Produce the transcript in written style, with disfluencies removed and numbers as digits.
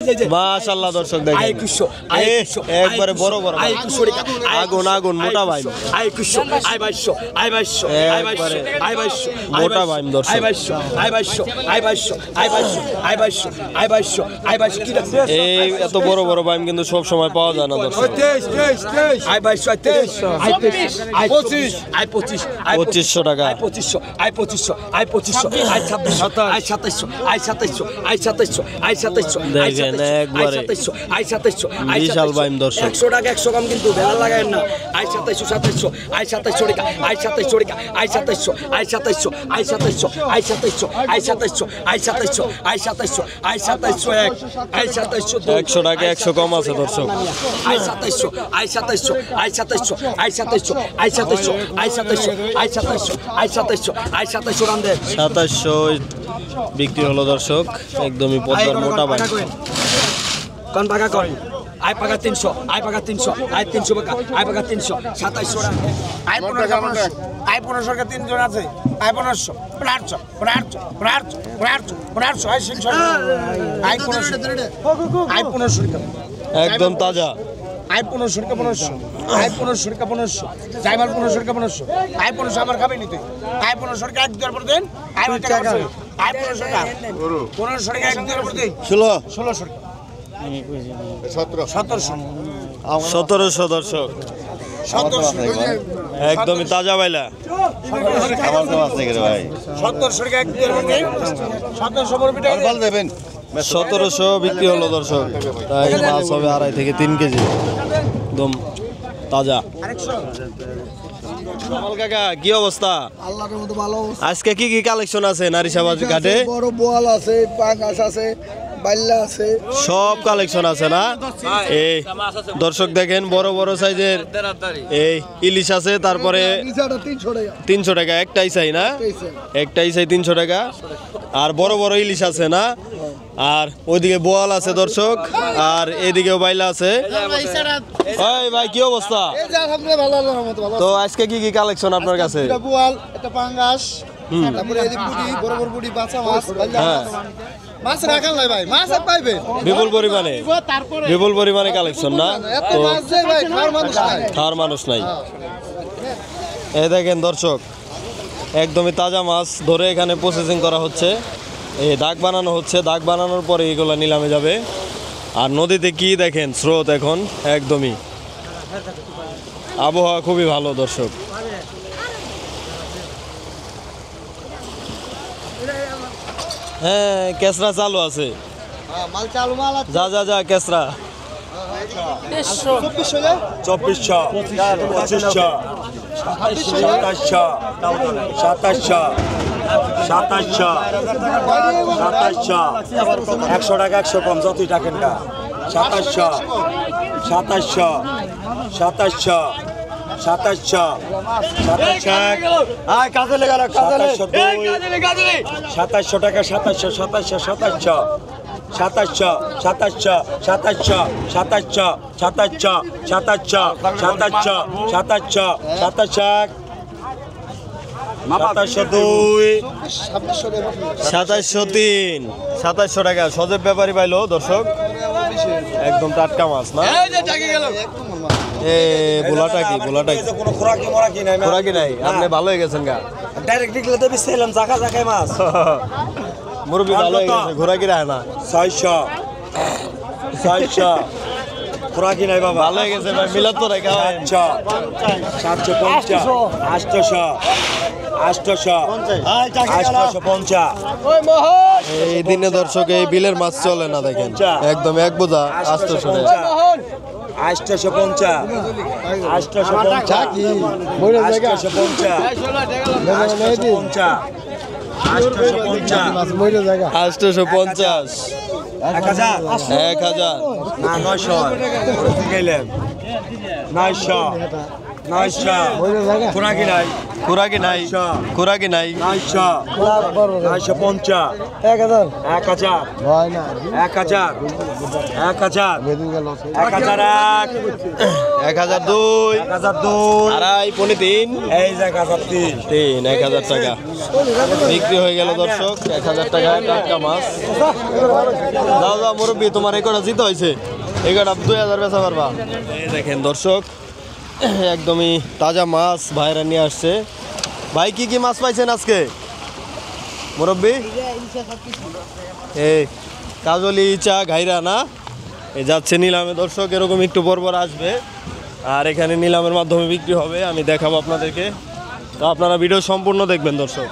মাশাআল্লাহ দর্শক দেখেন একবারে বড় বড় আগুন আগুন মোটা ভাই মোটা ভাই দর্শক এই এত বড় বড় ভাই কিন্তু সব সময় পাওয়া যায় না দর্শক 2500 টাকা বিশাল বাইম দর্শক 100 টাকা 100 কম কিন্তু বেলা লাগায় না 2700 2700 টাকা 2700 টাকা 2700 100 টাকা 100 কম আছে দর্শক 2700 বিক্রি হলো দর্শক একদমই পদ্মার মোটা ভাই কোন পাকা করেন আই পাকা 300 আই পাকা 300 আই 300 টাকা আই পাকা 300 2700 টাকা আই 1500 টাকা 3 জন আছে আই 1500 আই 600 আই 1500 টাকা একদম তাজা আই 1500 টাকা 1500 আই 1500 টাকা 1500 জাইমাল 1500 টাকা 1500 আই 1500 আমার খাবে নি তুই আই 1500 টাকা এক দেওয়ার পর দেন আই টাকা আই 1500 টাকা 1500 টাকা এক দেওয়ার পর দেন 1600 টাকা 1700 দর্শক একদমই তাজা বাইলা 1700 বিক্রি হলো দর্শক তাই মাছ হবে 2.5 থেকে 3 কেজি একদম তাজা কাকা কি অবস্থা? আল্লাহর মতো ভালো অবস্থা। আজকে কি কি কালেকশন আছে নারিশাবাদ ঘাটে? বড় বোয়াল আছে, পাঙ্গাস আছে, বাইল্লা আছে, সব কালেকশন আছে না? এই দর্শক দেখেন বড় বড় সাইজের এই ইলিশ আছে, তারপরে 300 টাকা একটাই চাই না, একটাই চাই 300 টাকা। আর বড় বড় ইলিশ আছে না, আর ওইদিকে বোয়াল আছে দর্শক, আর এদিকেও বাইলা আছে। এই ভাই কি অবস্থা? তো আজকে কি কি কালেকশন আপনার কাছে? বোয়াল, একটা পাঙ্গাস, তারপরে এই বুড়ি, বড় বড় বুড়ি, বাচ্চা মাছ, হ্যাঁ মাছ রাখাল নাই ভাই, মাছ পাইবে বিপুল পরিমাণে কালেকশন না? এত তো মাছ যে ভাই খাওয়ার মানুষ নাই, খাওয়ার মানুষ নাই। এই দেখেন দর্শক একদমই তাজা মাছ ধরে এখানে প্রসেসিং করা হচ্ছে, এই দাগ বানানো হচ্ছে, দাগ বানানোর পরে এগুলো নিলামে যাবে। আর নদীতে কি দেখেন স্রোত, এখন একদমই আবহাওয়া খুবই ভালো দর্শক। হ্যাঁ কেসরা চালু আছে, মাল চালু মাল আছে, যা যা যা কেসরা 2400 2500 2700 100 টাকা 100 কম যতই টাকেন না 2700 2700 2700 টাকা 2700 টাকা সজীব ব্যাপারী পাইলো দর্শক, একদম টাটকা মাছ না? বোলাটা কি কোনো খোরাকি নাই, আপনি ভালো হয়ে গেছেন গা, ডাইরেক্ট নিকলে তো বিছাইলাম জায়গা জায়গায় মাছ মুরব্বি ভালো হয়ে গেছে, ঘোরাকি রায় না। 600 খোরাকি নাই বাবা, ভালো হয়ে গেছে ভাই, মিলাদ তো রেখা 750 850 এই দিনে দর্শক এই বিলের মাছ চলে না, দেখেন একদম এক বোঝা 850 1000 900 900 900 কোরাকি নাই খুরাকি নাই খুরাকি নাই 950 1000 হয় না 1000 1002 1002 আড়াই পৌনে তিন এই যে 1003 1000 টাকা বিক্রি হয়ে গেল দর্শক 1000 টাকা টাটকা মাছ দাও দাও মুরব্বী তোমার এই কটা জিতে হয়েছে এই কটা 2000 বেচা পারবা এই দেখেন দর্শক একদমই তাজা মাছ ভাইরা নিয়ে আসছে ভাই কি কি মাছ পাইছেন আজকে মুরব্বী এই কাজলি ইচা ঘাইরা না এই যাচ্ছে নিলামে দর্শক এরকম একটু পরপর আসবে আর এখানে নিলামের মাধ্যমে বিক্রি হবে আমি দেখাবো আপনাদেরকে তো আপনারা ভিডিও সম্পূর্ণ দেখবেন দর্শক